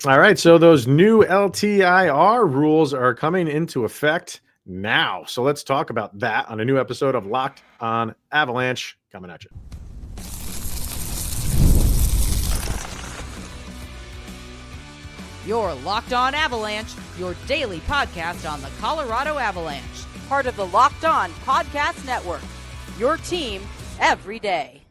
All right, so those new LTIR rules are coming into effect now. So let's talk about that on a new episode of Locked on Avalanche coming at you. You're Locked on Avalanche, your daily podcast on the Colorado Avalanche. Part of the Locked on Podcast Network. Your team every day.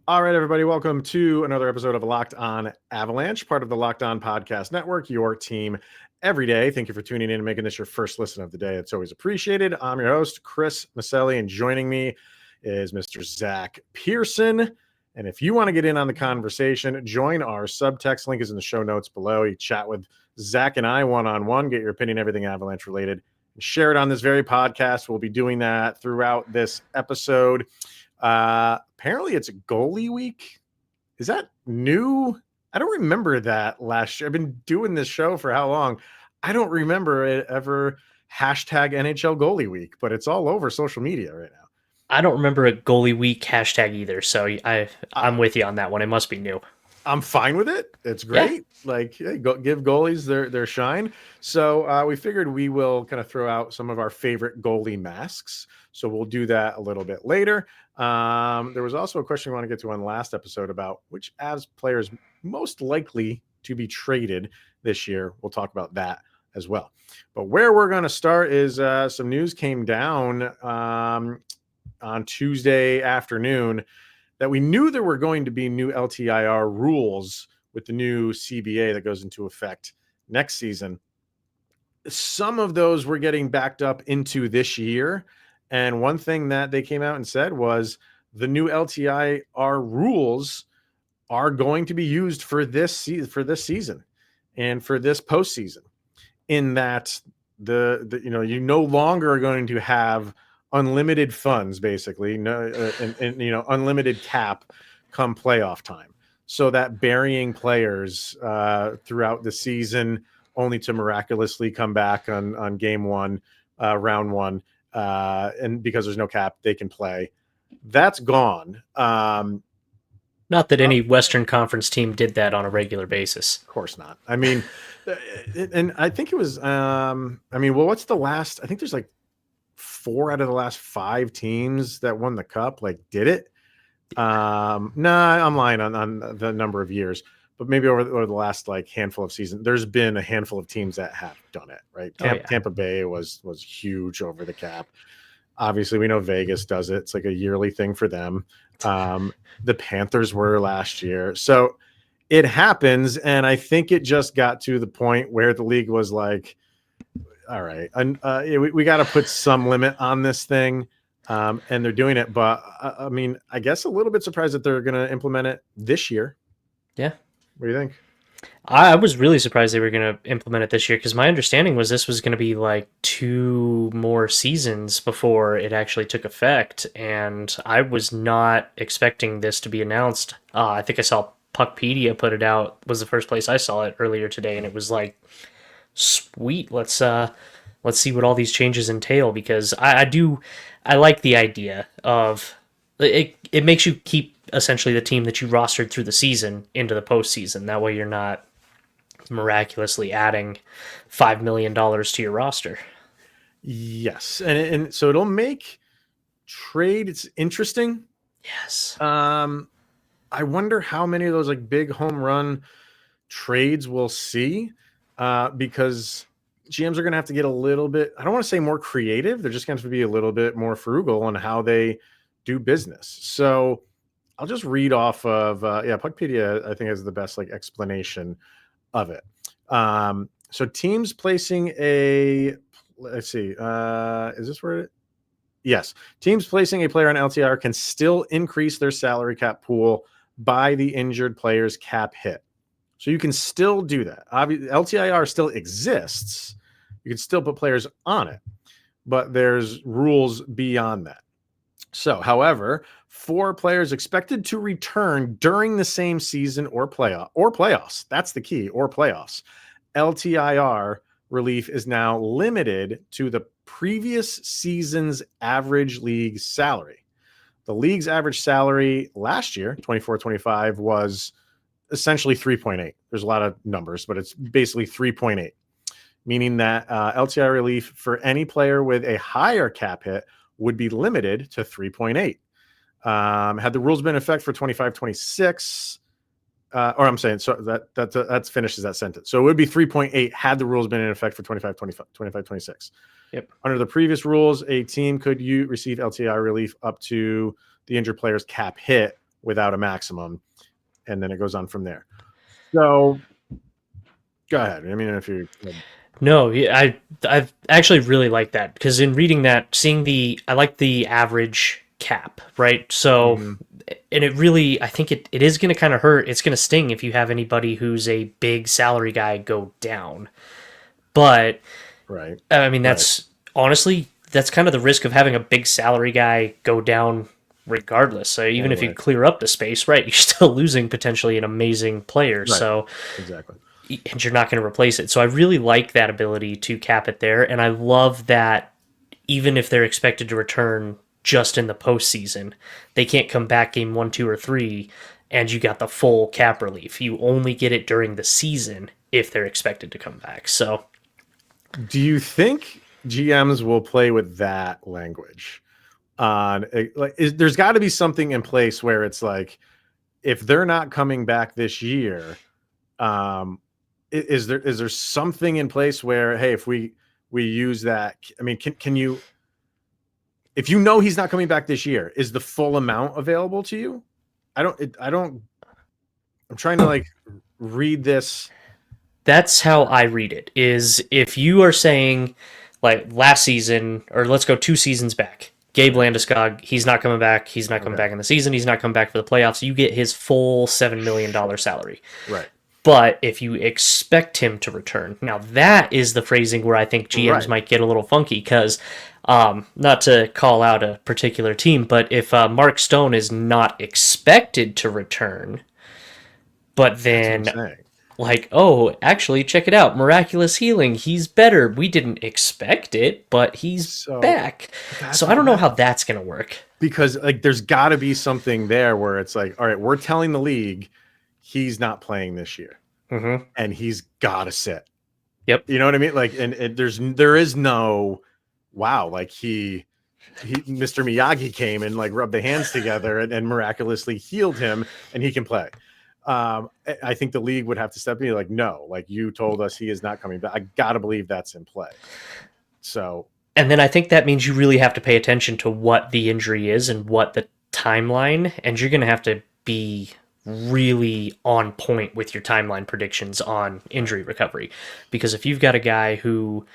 All right, everybody, welcome to another episode of Locked on Avalanche, part of the Locked on Podcast Network, your team every day. Thank you for tuning in and making this your first listen of the day. It's always appreciated. I'm your host, Chris Maselli, and joining me is Mr. Zach Pearson. And if you want to get in on the conversation, join our subtext. Link is in the show notes below. You chat with Zach and I one-on-one, get your opinion, everything Avalanche related, and share it on this very podcast. We'll be doing that throughout this episode. Apparently it's a goalie week. Is that new? I don't remember that last year. I've been doing this show for how long? I don't remember it ever hashtag NHL Goalie Week, but it's all over social media right now. I don't remember a goalie week hashtag either, so I'm with you on that one. It must be new. I'm fine with it. It's great. Yeah. Like, hey, give goalies their shine. So we figured we will kind of throw out some of our favorite goalie masks. So we'll do that a little bit later. There was also a question we want to get to on the last episode about which Avs players most likely to be traded this year. We'll talk about that as well. But where we're going to start is some news came down on Tuesday afternoon that we knew there were going to be new LTIR rules with the new CBA that goes into effect next season. Some of those were getting backed up into this year. And one thing that they came out and said was the new LTIR rules are going to be used for this season and for this postseason, in that you no longer are going to have unlimited funds, basically, and unlimited cap come playoff time, so that burying players throughout the season only to miraculously come back on game one, round one, and because there's no cap, they can play. That's gone. Not that any Western Conference team did that on a regular basis. Of course not. I mean, and I think it was, what's the last? I think there's like 4 out of the last 5 teams that won the cup did it. I'm lying on the number of years, but maybe over the last handful of seasons, there's been a handful of teams that have done it, right? Tampa Bay was huge over the cap. Obviously, we know Vegas does it. It's like a yearly thing for them. The Panthers were last year. So it happens, and I think it just got to the point where the league was like, all right, and we got to put some limit on this thing, and they're doing it. But I guess a little bit surprised that they're going to implement it this year. Yeah. What do you think? I was really surprised they were going to implement it this year, because my understanding was this was going to be 2 more seasons before it actually took effect, and I was not expecting this to be announced. I think I saw Puckpedia put it out, was the first place I saw it earlier today, and it was like, sweet, let's see what all these changes entail, because I like the idea of it makes you keep essentially the team that you rostered through the season into the postseason. That way you're not miraculously adding $5 million to your roster. Yes, and so it'll make trades interesting. Yes. I wonder how many of those big home run trades we'll see. Because GMs are going to have to get a little bit, I don't want to say more creative. They're just going to have to be a little bit more frugal on how they do business. So I'll just read off of, Puckpedia, I think, has the best explanation of it. So teams placing let's see, is this where yes. Teams placing a player on LTIR can still increase their salary cap pool by the injured player's cap hit. So you can still do that. Obviously, LTIR still exists. You can still put players on it, but there's rules beyond that. So, however, for players expected to return during the same season or playoffs, that's the key, or playoffs, LTIR relief is now limited to the previous season's average league salary. The league's average salary last year, 24-25, was essentially 3.8. There's a lot of numbers, but it's basically 3.8, meaning that LTI relief for any player with a higher cap hit would be limited to 3.8. Had the rules been in effect for 25-26, or I'm saying, so that finishes that sentence. So it would be 3.8 had the rules been in effect for 25-26. Yep. Under the previous rules, a team could receive LTI relief up to the injured player's cap hit without a maximum, and then it goes on from there. So go ahead. I mean, if you No, yeah, I actually really like that, because in reading that, I like the average cap, right? So, and it really, I think it is going to kind of hurt. It's going to sting if you have anybody who's a big salary guy go down. But, right. I mean, honestly, that's kind of the risk of having a big salary guy go down regardless. So even if you clear up the space, right, you're still losing potentially an amazing player. Right. So exactly. And you're not going to replace it. So I really like that ability to cap it there. And I love that even if they're expected to return just in the postseason, they can't come back game 1, 2, or 3, and you got the full cap relief. You only get it during the season if they're expected to come back. So do you think GMs will play with that language? There's got to be something in place where it's like, if they're not coming back this year, is there something in place where, hey, if we use that, I mean, can you, if you know he's not coming back this year, is the full amount available to you? I'm trying to like read this. That's how I read it, is if you are saying like last season, or let's go 2 seasons back, Gabe Landeskog, he's not coming back. He's not coming back in the season. He's not coming back for the playoffs. You get his full $7 million salary. Right. But if you expect him to return, now that is the phrasing where I think GMs might get a little funky, because not to call out a particular team, but if Mark Stone is not expected to return, but then like, oh, actually, check it out, miraculous healing, he's better. We didn't expect it, but he's back. So I don't know how that's going to work. Because like, there's got to be something there where it's like, all right, we're telling the league he's not playing this year, and he's got to sit. Yep. You know what I mean? Like, and there is no, wow, like he Mr. Miyagi came and like rubbed the hands together and miraculously healed him, and he can play. I think the league would have to step in, like, no, like, you told us he is not coming back. I gotta believe that's in play. So, and then I think that means you really have to pay attention to what the injury is and what the timeline, and you're going to have to be really on point with your timeline predictions on injury recovery. Because if you've got a guy who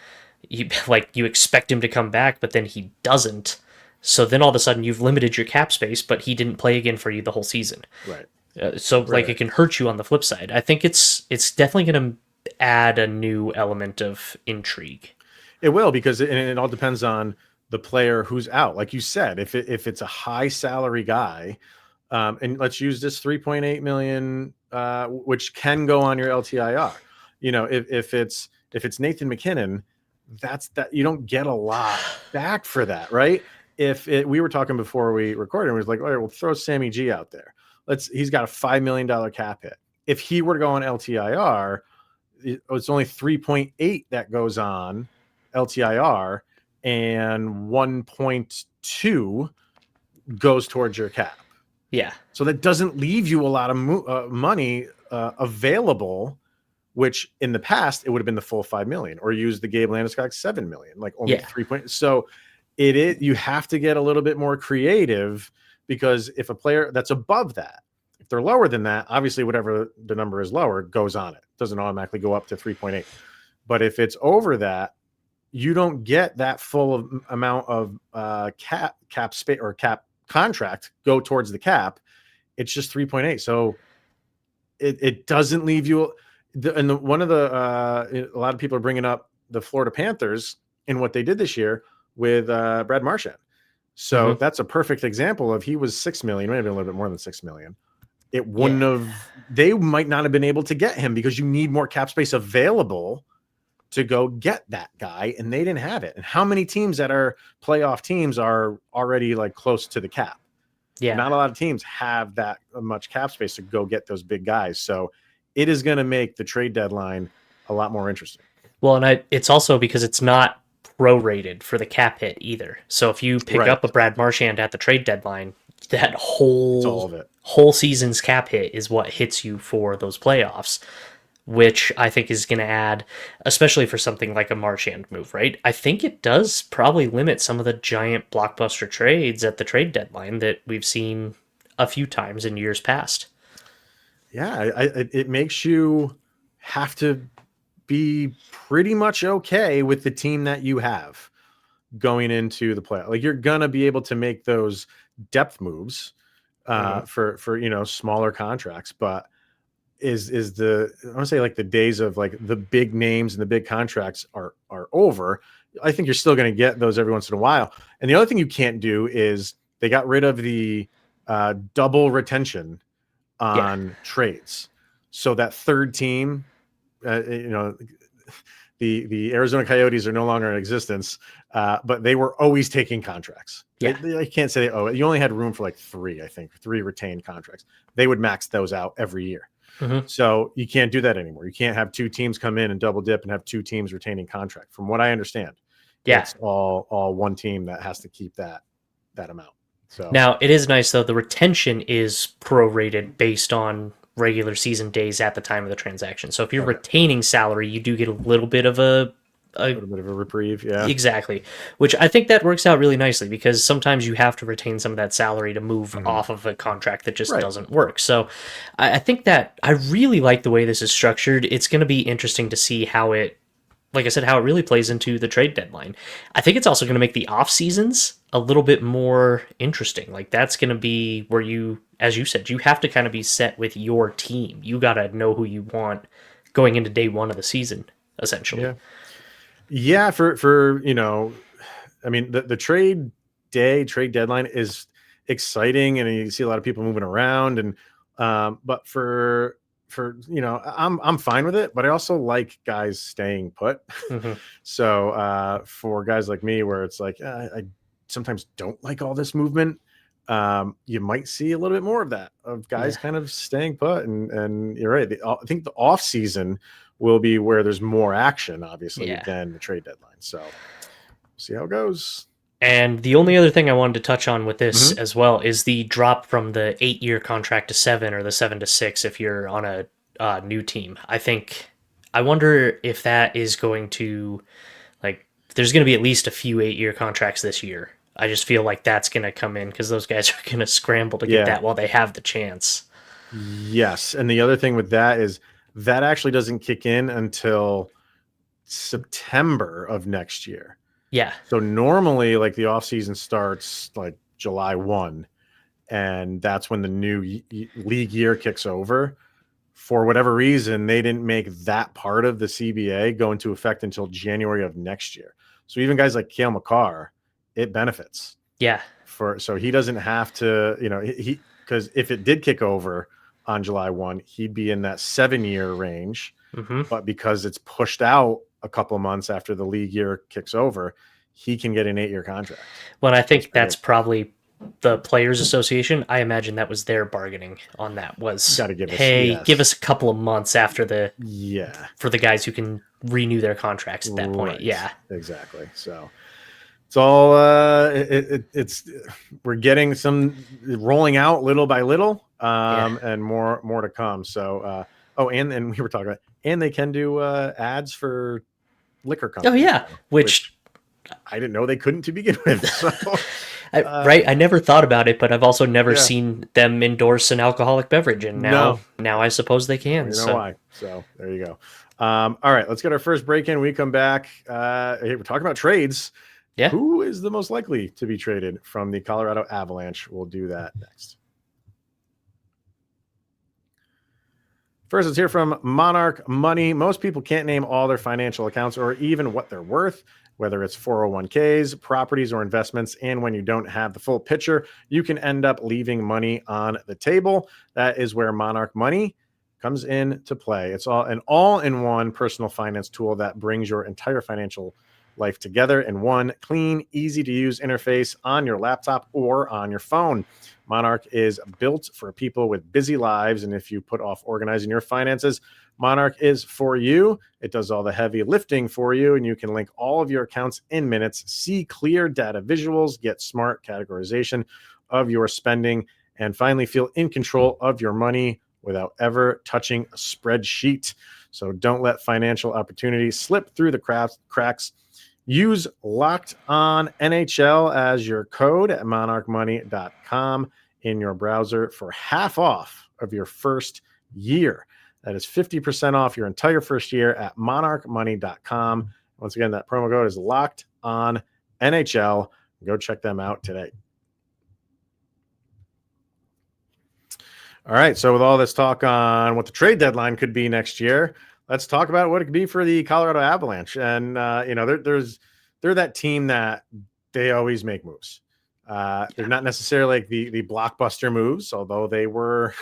you expect him to come back, but then he doesn't, so then all of a sudden you've limited your cap space, but he didn't play again for you the whole season. Right. Like, it can hurt you on the flip side. I think it's definitely going to add a new element of intrigue. It will, because it all depends on the player who's out. Like you said, if it's a high salary guy, and let's use this 3.8 million, which can go on your LTIR. You know, if it's Nathan McKinnon, that you don't get a lot back for that, right? We were talking before we recorded, and we was like, all right, we'll throw Sammy G out there. He's got a $5 million cap hit. If he were to go on LTIR, it's only 3.8 that goes on LTIR, and 1.2 goes towards your cap. Yeah. So that doesn't leave you a lot of money available, which in the past it would have been the full 5 million, or use the Gabe Landeskog 7 million, like only 3 points. So you have to get a little bit more creative, because if a player that's above that, if they're lower than that, obviously whatever the number is lower goes on it. It doesn't automatically go up to 3.8. But if it's over that, you don't get that full amount of cap space or cap contract go towards the cap. It's just 3.8. So it doesn't leave you. A lot of people are bringing up the Florida Panthers and what they did this year with Brad Marchand. So that's a perfect example of, he was 6 million, maybe a little bit more than 6 million. It wouldn't have, they might not have been able to get him, because you need more cap space available to go get that guy, and they didn't have it. And how many teams that are playoff teams are already like close to the cap? Yeah. Not a lot of teams have that much cap space to go get those big guys. So it is going to make the trade deadline a lot more interesting. Well, and it's also because it's not prorated for the cap hit either. So if you pick up a Brad Marchand at the trade deadline, that It's all of it. whole season's cap hit is what hits you for those playoffs, which I think is going to add, especially for something like a Marchand move, right? I think it does probably limit some of the giant blockbuster trades at the trade deadline that we've seen a few times in years past. Yeah, it makes you have to be pretty much okay with the team that you have going into the play. Like you're gonna be able to make those depth moves for smaller contracts, but is the I want to say like the days of like the big names and the big contracts are over. I think you're still going to get those every once in a while. And the other thing you can't do is they got rid of the double retention on trades. So that third team, the Arizona Coyotes are no longer in existence, but they were always taking contracts. Yeah. I can't say you only had room for like three retained contracts. They would max those out every year. Mm-hmm. So you can't do that anymore. You can't have two teams come in and double dip and have two teams retaining contract. From what I understand, it's all one team that has to keep that amount. So now it is nice though. The retention is prorated based on regular season days at the time of the transaction. So if you're retaining salary, you do get a little bit of a little bit of a reprieve. Yeah, exactly. Which I think that works out really nicely because sometimes you have to retain some of that salary to move off of a contract that just doesn't work. So I think that I really like the way this is structured. It's going to be interesting to see how it, like I said, how it really plays into the trade deadline. I think it's also going to make the off seasons a little bit more interesting. Like that's going to be where you, as you said, you have to kind of be set with your team. You got to know who you want going into day one of the season, essentially. Yeah. For I mean, the trade deadline is exciting and you see a lot of people moving around and, but for I'm fine with it, but I also like guys staying put. Mm-hmm. So for guys like me, where it's like I sometimes don't like all this movement, you might see a little bit more of that of guys kind of staying put. And you're right. I think the off season will be where there's more action, obviously, than the trade deadline. So see how it goes. And the only other thing I wanted to touch on with this as well is the drop from the 8-year contract to 7 or the 7 to 6 if you're on a new team. I wonder if that is going to, like, there's going to be at least a few 8-year contracts this year. I just feel like that's going to come in because those guys are going to scramble to get that while they have the chance. Yes. And the other thing with that is that actually doesn't kick in until September of next year. Yeah. So normally, like the off season starts like July 1, and that's when the new league year kicks over. For whatever reason, they didn't make that part of the CBA go into effect until January of next year. So even guys like Cale Makar, it benefits. Yeah. So he doesn't have to, because if it did kick over on July 1, he'd be in that 7-year range. Mm-hmm. But because it's pushed out a couple of months after the league year kicks over, he can get an 8-year contract. Well, I think that's probably the Players Association. I imagine that was their bargaining on that was, give us a couple of months after for the guys who can renew their contracts at that point. Yeah, exactly. So it's all it's we're getting some rolling out little by little, and more to come. So and we were talking about, and they can do ads for liquor companies. Oh yeah, which I didn't know they couldn't to begin with. So, I never thought about it, but I've also never seen them endorse an alcoholic beverage, and now I suppose they can. You know why? So there you go. All right, let's get our first break in. We come back. Hey, we're talking about trades. Yeah. Who is the most likely to be traded from the Colorado Avalanche? We'll do that next. First, let's hear from Monarch Money. Most people can't name all their financial accounts or even what they're worth, whether it's 401ks, properties, or investments. And when you don't have the full picture, you can end up leaving money on the table. That is where Monarch Money comes in to play. It's an all-in-one personal finance tool that brings your entire financial life together in one clean, easy-to-use interface on your laptop or on your phone. Monarch is built for people with busy lives, and if you put off organizing your finances, Monarch is for you. It does all the heavy lifting for you, and you can link all of your accounts in minutes, see clear data visuals, get smart categorization of your spending, and finally feel in control of your money without ever touching a spreadsheet. So don't let financial opportunities slip through the cracks. Use Locked On NHL as your code at monarchmoney.com in your browser for half off of your first year. That is 50% off your entire first year at monarchmoney.com. Once again, that promo code is Locked On NHL. Go check them out today. All right, so with all this talk on what the trade deadline could be next year, let's talk about what it could be for the Colorado Avalanche. And they're that team that they always make moves. They're not necessarily like the blockbuster moves, although they were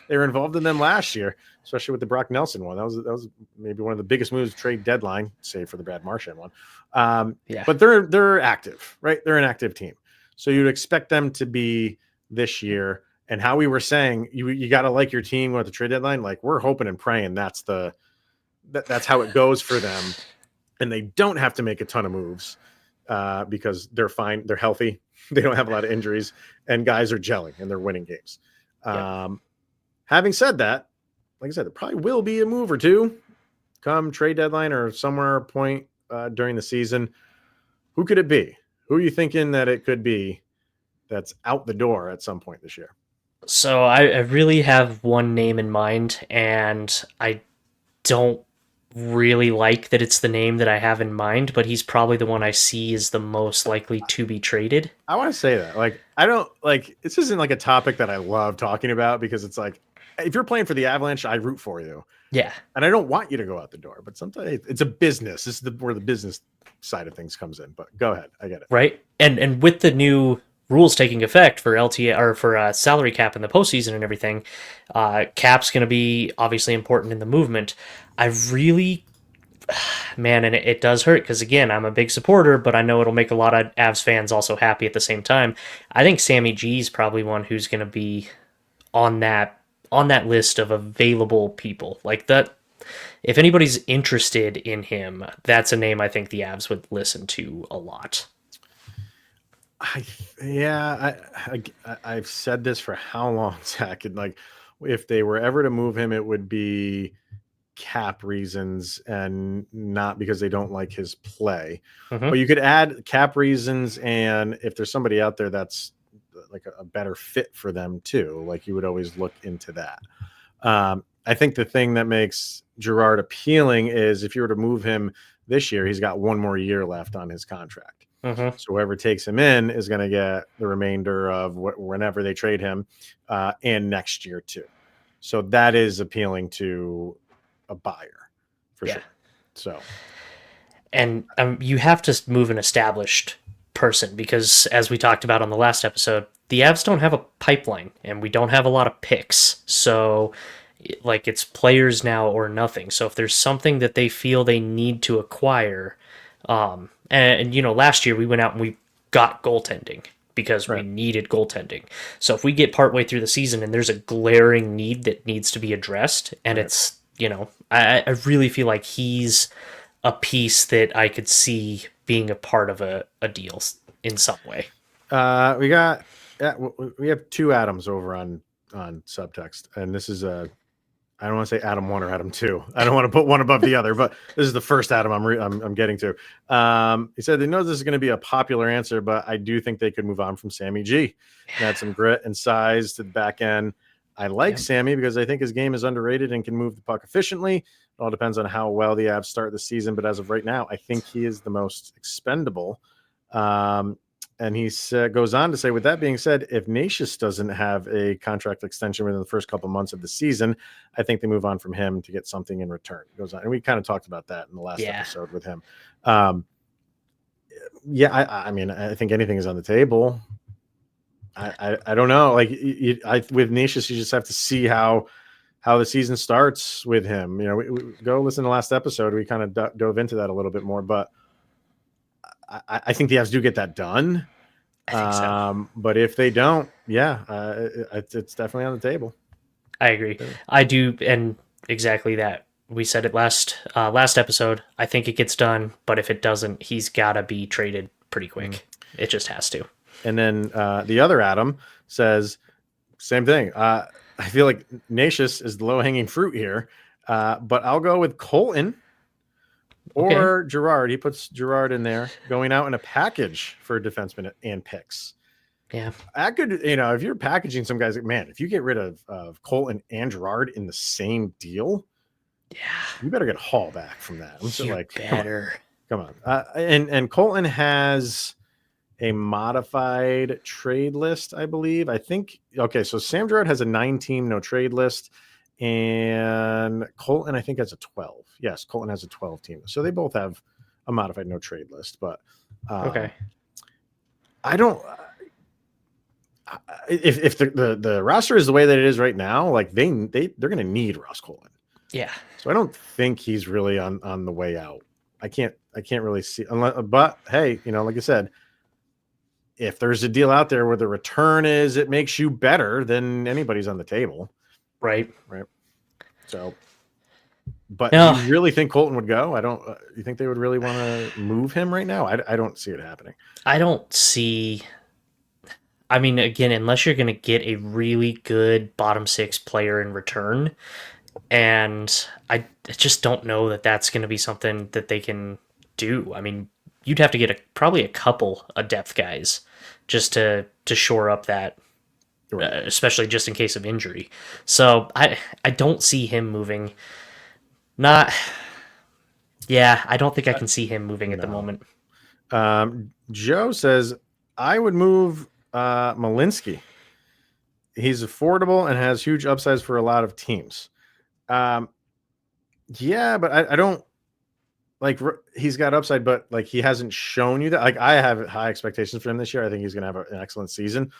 involved in them last year, especially with the Brock Nelson one. That was maybe one of the biggest moves trade deadline, save for the Brad Marchand one. But they're active, right? They're an active team, so you'd expect them to be this year. And how we were saying, you got to like your team with the trade deadline. Like, we're hoping and praying that's how it goes for them, and they don't have to make a ton of moves because they're fine, they're healthy, they don't have a lot of injuries, and guys are gelling and they're winning games. Having said that, like I said, there probably will be a move or two come trade deadline or somewhere point during the season. Who could it be? Who are you thinking that it could be that's out the door at some point this year? So I really have one name in mind, and I don't really like that it's the name that I have in mind, but he's probably the one I see is the most likely to be traded. I want to say that. Like, I don't like, this isn't like a topic that I love talking about because it's like, if you're playing for the Avalanche, I root for you. Yeah. And I don't want you to go out the door, but sometimes it's a business. This is where the business side of things comes in, but go ahead. I get it. Right. And with the new rules taking effect for LTIR or for salary cap in the postseason and everything, cap's going to be obviously important in the movement. I really, man, and it does hurt because, again, I'm a big supporter, but I know it'll make a lot of Avs fans also happy at the same time. I think Sammy G is probably one who's going to be on that list of available people. Like that, if anybody's interested in him, that's a name I think the Avs would listen to a lot. I've said this for how long, Zach? And like, if they were ever to move him, it would be cap reasons and not because they don't like his play. But you could add cap reasons, and if there's somebody out there that's like a better fit for them too, like you would always look into that. I think the thing that makes Girard appealing is if you were to move him this year, he's got one more year left on his contract. So whoever takes him in is going to get the remainder of whenever they trade him and next year too. So that is appealing to a buyer for sure. So, and you have to move an established person because, as we talked about on the last episode, the Avs don't have a pipeline and we don't have a lot of picks. So, like, it's players now or nothing. So if there's something that they feel they need to acquire, and you know, last year we went out and we got goaltending because we needed goaltending. So if we get partway through the season and there's a glaring need that needs to be addressed, and it's, you know, I really feel like he's a piece that I could see being a part of a deal in some way. We have two Adams over on Subtext, and this is I don't want to say Adam 1 or Adam 2. I don't want to put one above the other, but this is the first Adam I'm getting to. He said they know this is going to be a popular answer, but I do think they could move on from Sammy G. Add some grit and size to the back end. I like Sammy because I think his game is underrated and can move the puck efficiently. It all depends on how well the Avs start the season, but as of right now, I think he is the most expendable. And he goes on to say, with that being said, if Nashis doesn't have a contract extension within the first couple months of the season, I think they move on from him to get something in return. He goes on, and we kind of talked about that in the last episode with him. I mean, I think anything is on the table. I don't know. Like with Nashis, you just have to see how the season starts with him. You know, we go listen to the last episode. We kind of dove into that a little bit more, but I think the Avs do get that done. I think so. But if they don't, it's definitely on the table. I agree. Yeah. I do, and exactly that. We said it last episode. I think it gets done, but if it doesn't, he's got to be traded pretty quick. It just has to. And then the other Adam says, same thing. I feel like Natius is the low-hanging fruit here, but I'll go with Colton or Girard. He puts Girard in there, going out in a package for defenseman and picks. Yeah. I could, if you're packaging some guys, man, if you get rid of Colton and Girard in the same deal, you better get Hall back from that. I'm You're like, better. Come on. And Colton has a modified trade list, I believe. I think, okay, so Sam Girard has a 9-team no trade list, and Colton, I think, has a 12. Yes, Colton has a 12-team. So they both have a modified no trade list, but Okay. I don't. If the roster is the way that it is right now, like they're going to need Ross Colton. Yeah. So I don't think he's really on the way out. I can't really see, but hey, like I said, if there's a deal out there where the return is, it makes you better, then anybody's on the table. Right. So, but No. you really think Colton would go? I don't. You think they would really want to move him right now? I don't see it happening. I don't see. I mean, again, unless you're going to get a really good bottom 6 player in return, and I just don't know that that's going to be something that they can do. I mean, you'd have to get probably a couple of depth guys just to shore up that, especially just in case of injury. So I don't see him moving. I don't think I can see him moving at the moment. Joe says, I would move Malinsky. He's affordable and has huge upsides for a lot of teams. But I don't like, he's got upside, but like he hasn't shown you that. Like I have high expectations for him this year. I think he's going to have an excellent season,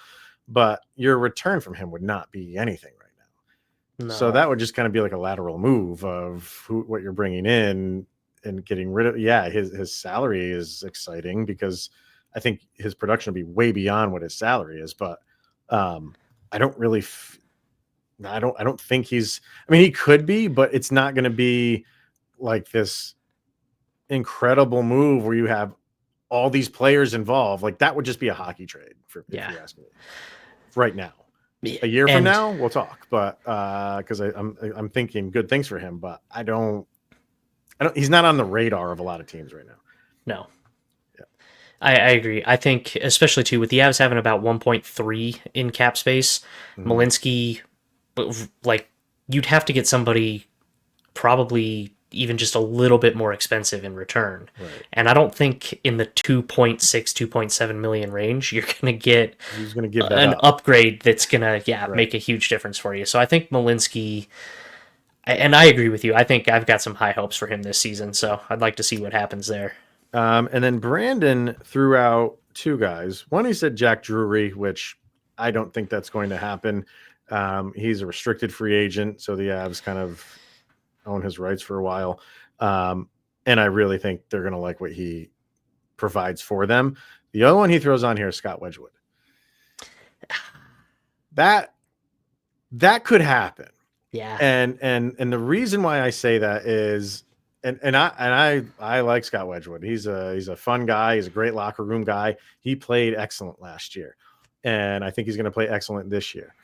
but your return from him would not be anything right now. No. So that would just kind of be like a lateral move of what you're bringing in and getting rid of. Yeah, his salary is exciting because I think his production will be way beyond what his salary is, but I don't really. I don't think he's. I mean, he could be, but it's not going to be like this incredible move where you have all these players involved. Like that would just be a hockey trade if you ask me. Right now, a year from now, we'll talk. But because I'm thinking good things for him, but I don't. He's not on the radar of a lot of teams right now. No. I agree. I think, especially too, with the Avs having about 1.3 in cap space, Malinsky, like, you'd have to get somebody probably even just a little bit more expensive in return. Right. And I don't think in the 2.6, 2.7 million range, you're going to get an upgrade that's going to make a huge difference for you. So I think Malinsky, and I agree with you, I think I've got some high hopes for him this season. So I'd like to see what happens there. And then Brandon threw out 2 guys. One, he said Jack Drury, which I don't think that's going to happen. He's a restricted free agent, so the Avs kind of own his rights for a while. And I really think they're going to like what he provides for them. The other one he throws on here is Scott Wedgwood. That could happen. Yeah. And the reason why I say that is, and I like Scott Wedgwood. He's a fun guy. He's a great locker room guy. He played excellent last year, and I think he's going to play excellent this year.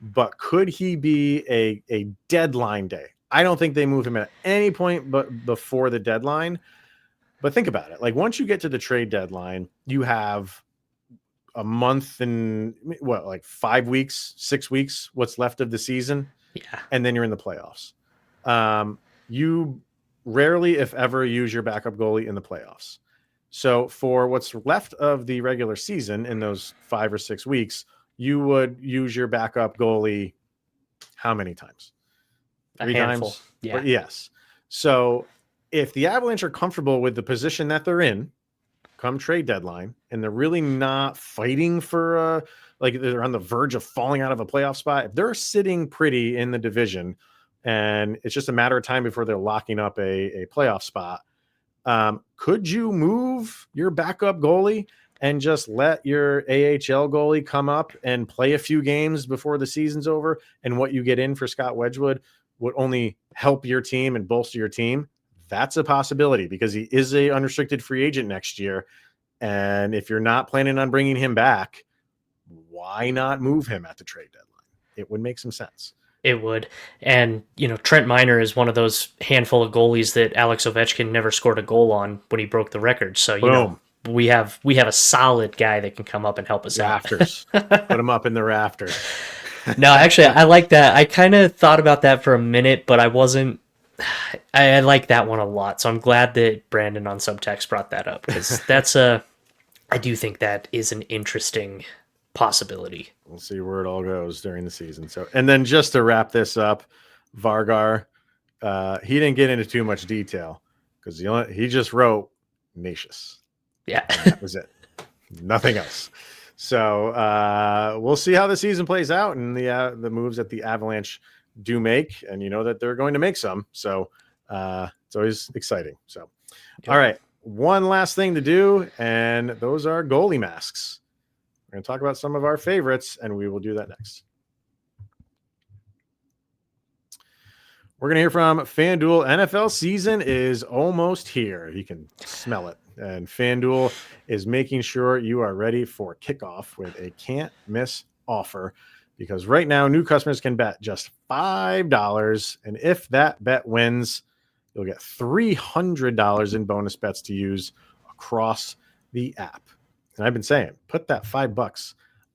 But could he be a deadline day? I don't think they move him at any point but before the deadline. But think about it. Like once you get to the trade deadline, you have a month and 5 weeks, 6 weeks, what's left of the season. Yeah. And then you're in the playoffs. You rarely, if ever, use your backup goalie in the playoffs. So for what's left of the regular season in those 5 or 6 weeks, you would use your backup goalie how many times? 3 times? Yeah. Yes. So if the Avalanche are comfortable with the position that they're in come trade deadline, and they're really not fighting for like they're on the verge of falling out of a playoff spot, if they're sitting pretty in the division and it's just a matter of time before they're locking up a playoff spot, Could you move your backup goalie and just let your AHL goalie come up and play a few games before the season's over? And what you get in for Scott Wedgwood would only help your team and bolster your team. That's a possibility because he is a unrestricted free agent next year. And if you're not planning on bringing him back, why not move him at the trade deadline? It would make some sense. It would. And, Trent Miner is one of those handful of goalies that Alex Ovechkin never scored a goal on when he broke the record. So, Boom. We have a solid guy that can come up and help us rafters. Put him up in the rafters. No, actually, I like that. I kind of thought about that for a minute, but I wasn't. I like that one a lot. So I'm glad that Brandon on Subtext brought that up because I do think that is an interesting possibility. We'll see where it all goes during the season. So, and then just to wrap this up, Vargar, he didn't get into too much detail because he just wrote Nacious. Yeah, and that was it. Nothing else. So we'll see how the season plays out and the moves that the Avalanche do make, and that they're going to make some. So it's always exciting. So, all right, one last thing to do, and those are goalie masks. We're going to talk about some of our favorites, and we will do that next. We're going to hear from FanDuel. NFL season is almost here. You can smell it. And FanDuel is making sure you are ready for kickoff with a can't miss offer because right now new customers can bet just $5. And if that bet wins, you'll get $300 in bonus bets to use across the app. And I've been saying, put that $5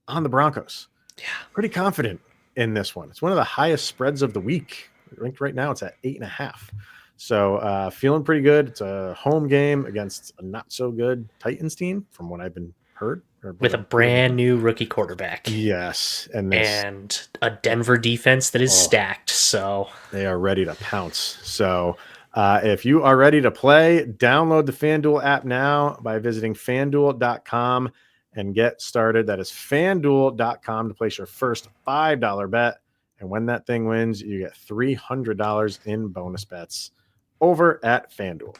on the Broncos. Yeah. Pretty confident in this one. It's one of the highest spreads of the week. Ranked right now, it's at 8.5. So feeling pretty good. It's a home game against a not so good Titans team, from what I've been heard. With a brand new rookie quarterback. Yes, and a Denver defense that is stacked. So they are ready to pounce. So if you are ready to play, download the FanDuel app now by visiting FanDuel.com and get started. That is FanDuel.com to place your first $5 bet. And when that thing wins, you get $300 in bonus bets over at FanDuel.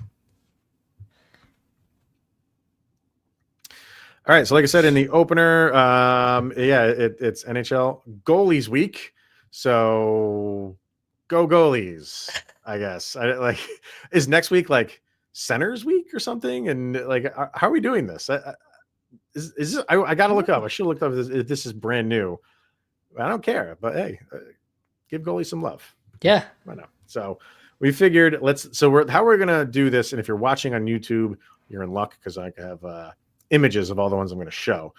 All right. So like I said in the opener, it's NHL Goalies Week. So go goalies, I guess. Is next week like Centers Week or something? And how are we doing this? Is this, I got to look up. I should have looked up if this is brand new. I don't care, but hey, give goalies some love. Yeah, I know. So we figured how we're gonna do this. And if you're watching on YouTube, you're in luck because I have images of all the ones I'm going to show.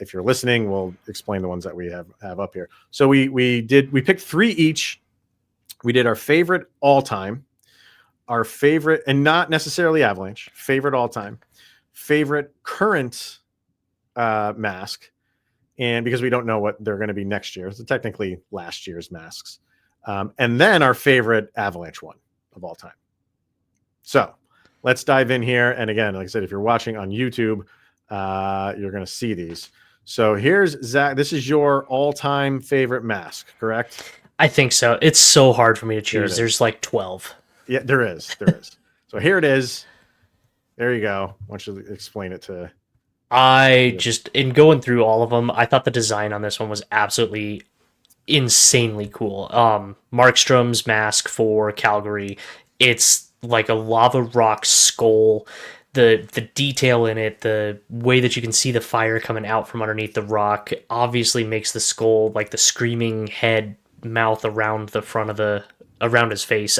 If you're listening, we'll explain the ones that we have up here. So we picked 3 each. We did our favorite all time, our favorite, and not necessarily Avalanche, favorite all time, favorite current mask. And because we don't know what they're going to be next year, so technically last year's masks. And then our favorite Avalanche one of all time. So let's dive in here. And again, like I said, if you're watching on YouTube, you're going to see these. So here's Zach. This is your all-time favorite mask, correct? I think so. It's so hard for me to choose. There's like 12. Yeah, there is. So here it is. There you go. Why don't you explain it to... in going through all of them, I thought the design on this one was absolutely insanely cool. Markstrom's mask for Calgary, it's like a lava rock skull. The detail in it, the way that you can see the fire coming out from underneath the rock, obviously makes the skull like the screaming head mouth around the front of around his face.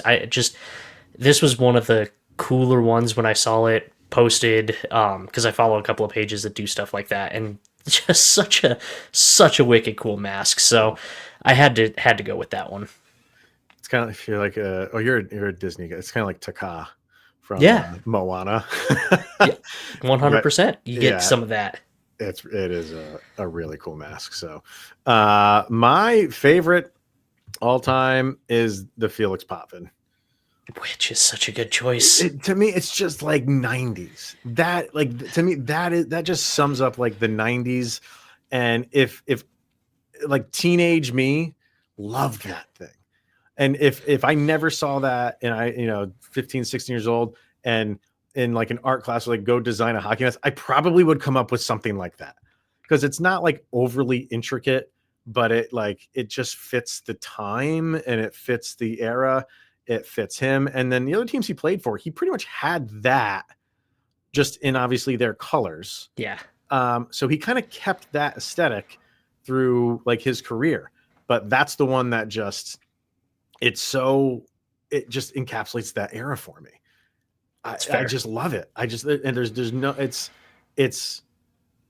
This was one of the cooler ones when I saw it posted, because I follow a couple of pages that do stuff like that, and just such a wicked cool mask. So I had to go with that one. It's kind of, if you're like you're a Disney guy. It's kind of like Taka from Moana. Yeah, 100%. You get some of that. It is a really cool mask. So my favorite all time is the Felix Potvin. Which is such a good choice. To me, it's just like 90s. To me, that just sums up like the 90s. And if like teenage me loved that thing. And if I never saw that and 15, 16 years old, and in like an art class, like go design a hockey mask, I probably would come up with something like that, because it's not like overly intricate, but it just fits the time and it fits the era. It fits him. And then the other teams he played for, he pretty much had that, just in obviously their colors. Yeah. So he kind of kept that aesthetic through like his career, but that's the one that it just encapsulates that era for me. I just love it. And there's no, it's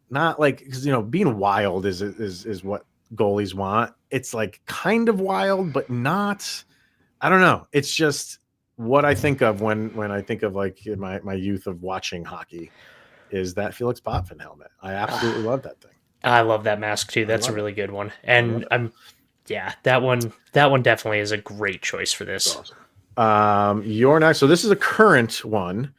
not like, because, being wild is what goalies want. It's like kind of wild, but not, I don't know. It's just what I think of when I think of like my youth of watching hockey, is that Felix Potvin helmet. I absolutely love that thing. I love that mask too. That's a really good one. And that one definitely is a great choice for this. Awesome. You're next. So this is a current one.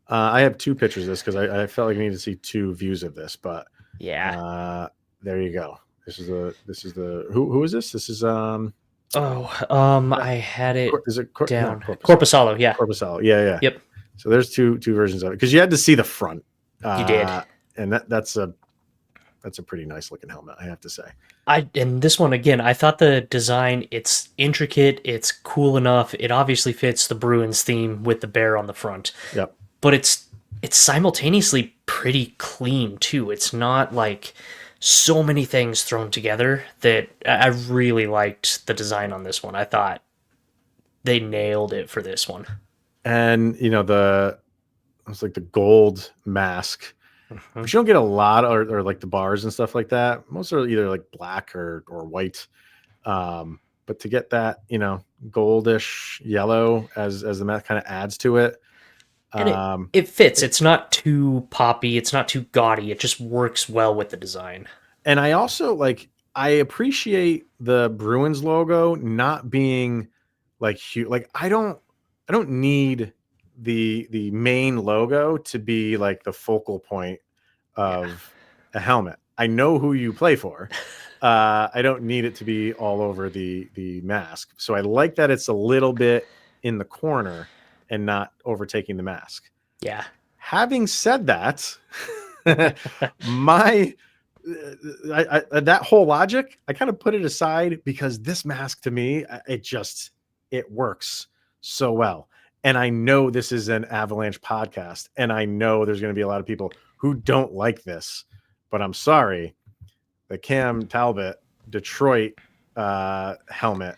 I have two pictures of this because I felt like I needed to see two views of this, but there you go. This is the who is this? This is I had it down. No, Corpusalo, yeah. Corpusalo, yeah. Yep. So there's two versions of it, because you had to see the front. You did, and that's a pretty nice looking helmet, I have to say. And this one again, I thought the design, it's intricate, it's cool enough. It obviously fits the Bruins theme with the bear on the front. Yep. But it's simultaneously pretty clean too. It's not like so many things thrown together. That I really liked the design on this one. I thought they nailed it for this one. And it's like the gold mask, which you don't get a lot, or like the bars and stuff like that. Most are either like black or white. But to get that, goldish yellow as the mask kind of adds to it. And it fits. It's not too poppy. It's not too gaudy. It just works well with the design. And I also I appreciate the Bruins logo not being like huge. Like I don't need the main logo to be like the focal point of a helmet. I know who you play for. I don't need it to be all over the mask. So I like that it's a little bit in the corner and not overtaking the mask. Yeah. Having said that, that whole logic, I kind of put it aside, because this mask to me, it works so well. And I know this is an Avalanche podcast, and I know there's going to be a lot of people who don't like this, but I'm sorry. The Cam Talbot Detroit helmet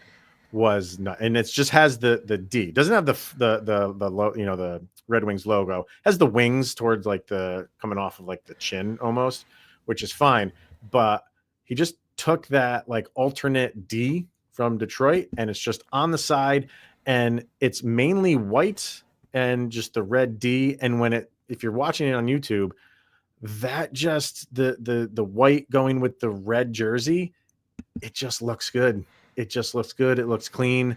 was not, and it just has the D. It doesn't have the Red Wings logo. It has the wings towards like the coming off of like the chin almost, which is fine. But he just took that like alternate D from Detroit, and it's just on the side, and it's mainly white and just the red D. And if you're watching it on YouTube, that just the white going with the red jersey, it just looks good. It just looks good. It looks clean.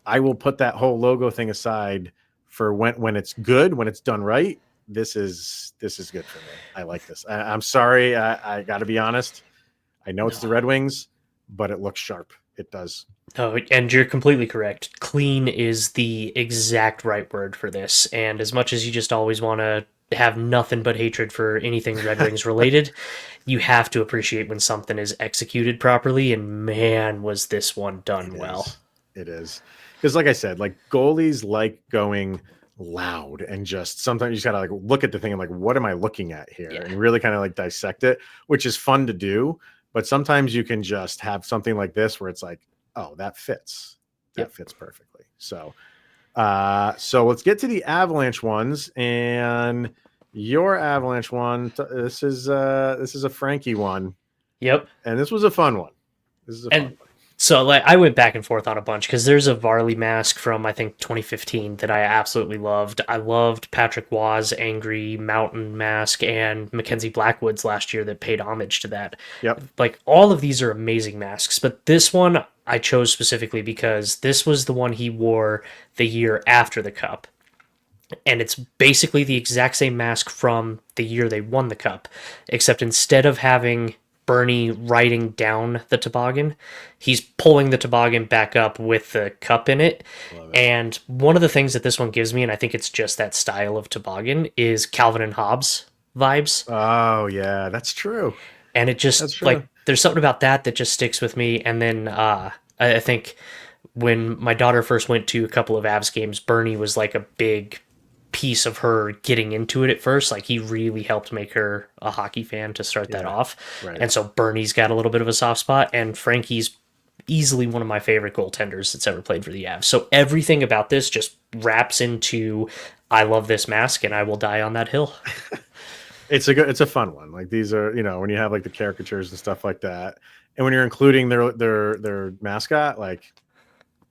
I will put that whole logo thing aside for when it's good, when it's done right. This is good for me. I like this. I'm sorry. I got to be honest. I know it's the Red Wings, but it looks sharp. It does. Oh, and you're completely correct. Clean is the exact right word for this. And as much as you just always want to have nothing but hatred for anything Red Wings related, you have to appreciate when something is executed properly, and man, was this one done well. It is. Because like I said, like goalies like going loud, and just sometimes you just gotta like look at the thing and like, what am I looking at here? And really kind of like dissect it, which is fun to do. But sometimes you can just have something like this where it's like, oh, that fits. That fits perfectly. So let's get to the Avalanche ones. And your Avalanche one, this is a Frankie one. Yep. And this was a fun one. So I went back and forth on a bunch, because there's a Varley mask from, I think, 2015 that I absolutely loved. I loved Patrick Waugh's Angry Mountain mask and Mackenzie Blackwood's last year that paid homage to that. Yep. Like, all of these are amazing masks, but this one I chose specifically because this was the one he wore the year after the Cup. And it's basically the exact same mask from the year they won the Cup, except instead of having Bernie riding down the toboggan. He's pulling the toboggan back up with the cup in it. And one of the things that this one gives me, and I think it's just that style of toboggan, is Calvin and Hobbes vibes. Oh yeah, that's true. And it just like there's something about that just sticks with me. And then I think when my daughter first went to a couple of Avs games, Bernie was like a big piece of her getting into it at first. Like he really helped make her a hockey fan to start that off. Right. And so Bernie's got a little bit of a soft spot, and Frankie's easily one of my favorite goaltenders that's ever played for the Avs. So everything about this just wraps into I love this mask and I will die on that hill. It's a fun one. Like these are, when you have like the caricatures and stuff like that, and when you're including their mascot, like,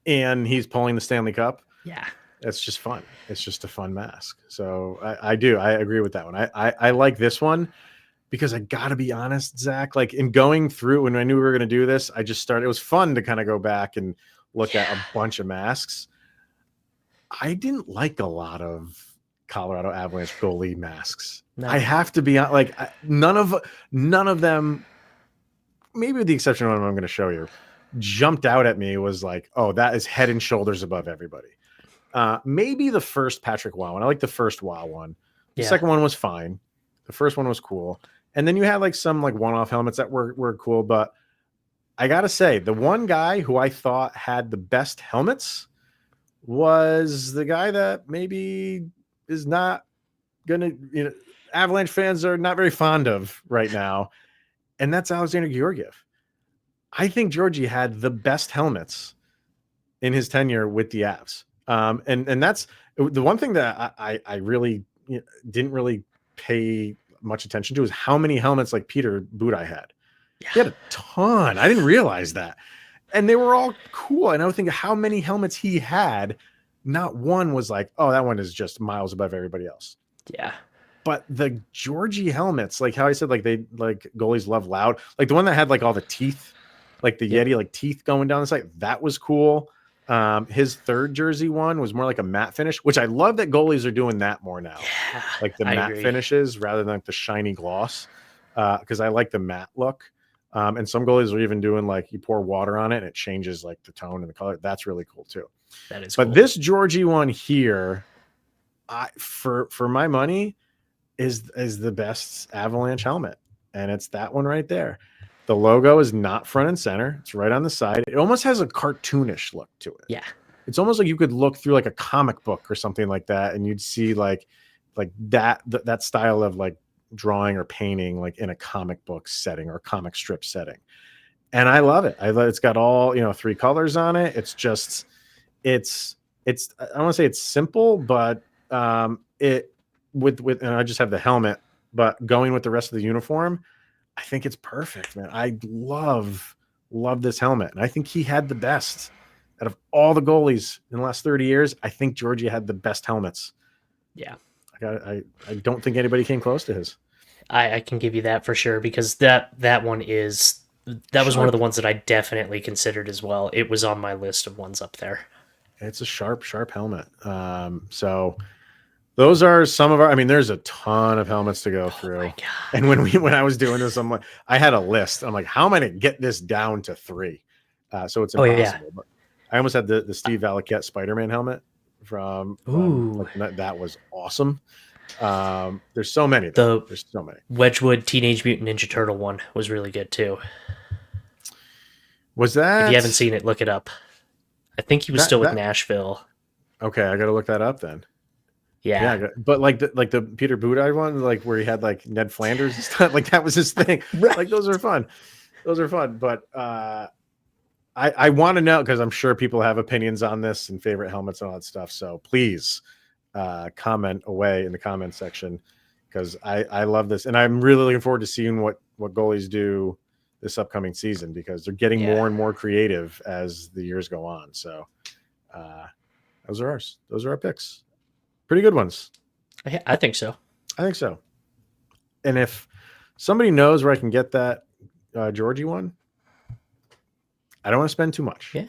and he's pulling the Stanley Cup. Yeah. It's just fun. It's just a fun mask. So I agree with that one. I like this one because I gotta be honest, Zach, like in going through when I knew we were going to do this, I just started, it was fun to kind of go back and look at a bunch of masks. I didn't like a lot of Colorado Avalanche goalie masks. No. I have to be like, none of them, maybe with the exception of one I'm going to show you, jumped out at me was like, oh, that is head and shoulders above everybody. Maybe the first Patrick Wow one. I like the first Wow one. The second one was fine. The first one was cool. And then you had like some like one-off helmets that were cool. But I got to say, the one guy who I thought had the best helmets was the guy that maybe is not going to, Avalanche fans are not very fond of right now. And that's Alexandar Georgiev. I think Georgie had the best helmets in his tenure with the Avs. And that's the one thing that I really didn't really pay much attention to is how many helmets like Peter Budaj had. Yeah. He had a ton. I didn't realize that. And they were all cool. And I would think how many helmets he had. Not one was like, oh, that one is just miles above everybody else. Yeah. But the Georgie helmets, like how I said, like they like goalies love loud, like the one that had like all the teeth, like the Yeti, like teeth going down the side. That was cool. His third jersey one was more like a matte finish, which I love that goalies are doing that more now. Yeah, like the matte finishes rather than like the shiny gloss. Because I like the matte look. And some goalies are even doing like you pour water on it and it changes like the tone and the color. That's really cool too. That is but cool. This Georgie one here, for my money, is the best Avalanche helmet. And it's that one right there. The logo is not front and center. It's right on the side. It almost has a cartoonish look to it. Yeah. It's almost like you could look through like a comic book or something like that. And you'd see like that style of like drawing or painting, like in a comic book setting or comic strip setting. And I love it. It's got all, 3 colors on it. It's just, I don't want to say it's simple, but it with, and I just have the helmet, but going with the rest of the uniform, I think it's perfect, man. I love this helmet. And I think he had the best out of all the goalies in the last 30 years. I think Georgie had the best helmets. Yeah. I don't think anybody came close to his. I can give you that for sure, because that one was one of the ones that I definitely considered as well. It was on my list of ones up there. It's a sharp helmet. So those are some of our, there's a ton of helmets to go through. My God. And when I was doing this, I'm like, I had a list. I'm like, how am I going to get this down to 3? So it's impossible. Yeah. But I almost had the Steve Valiquette Spider-Man helmet from that was awesome. There's so many. There's so many. Wedgwood Teenage Mutant Ninja Turtle one was really good too. Was that? If you haven't seen it, look it up. I think he was still with Nashville. Okay, I got to look that up then. Yeah, but like the Peter Budaj one, like where he had like Ned Flanders and stuff, like that was his thing. Right. Like those are fun. But I want to know, because I'm sure people have opinions on this and favorite helmets and all that stuff. So please comment away in the comment section, because I love this, and I'm really looking forward to seeing what goalies do this upcoming season, because they're getting more and more creative as the years go on. So those are ours. Those are our picks. Pretty good ones. I think so. And if somebody knows where I can get that Georgie one, I don't want to spend too much. Yeah.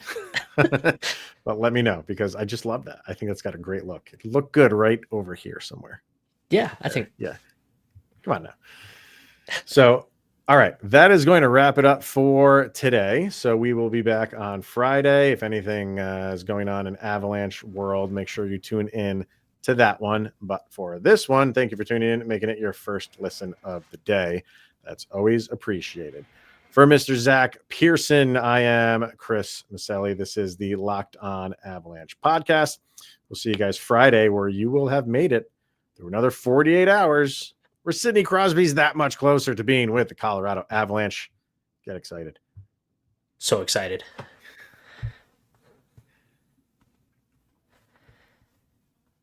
But let me know, because I just love that. I think that's got a great look. It looked good right over here somewhere. Yeah, I think. Yeah. Come on now. So All right, that is going to wrap it up for today. So we will be back on Friday. If anything is going on in Avalanche world, make sure you tune in to that one. But for this one, thank you for tuning in, making it your first listen of the day. That's always appreciated. For Mr. Zach Pearson, I am Chris Maselli. This is the Locked On Avalanche podcast. We'll see you guys Friday, where you will have made it through another 48 hours where Sidney Crosby's that much closer to being with the Colorado Avalanche. Get excited. So excited.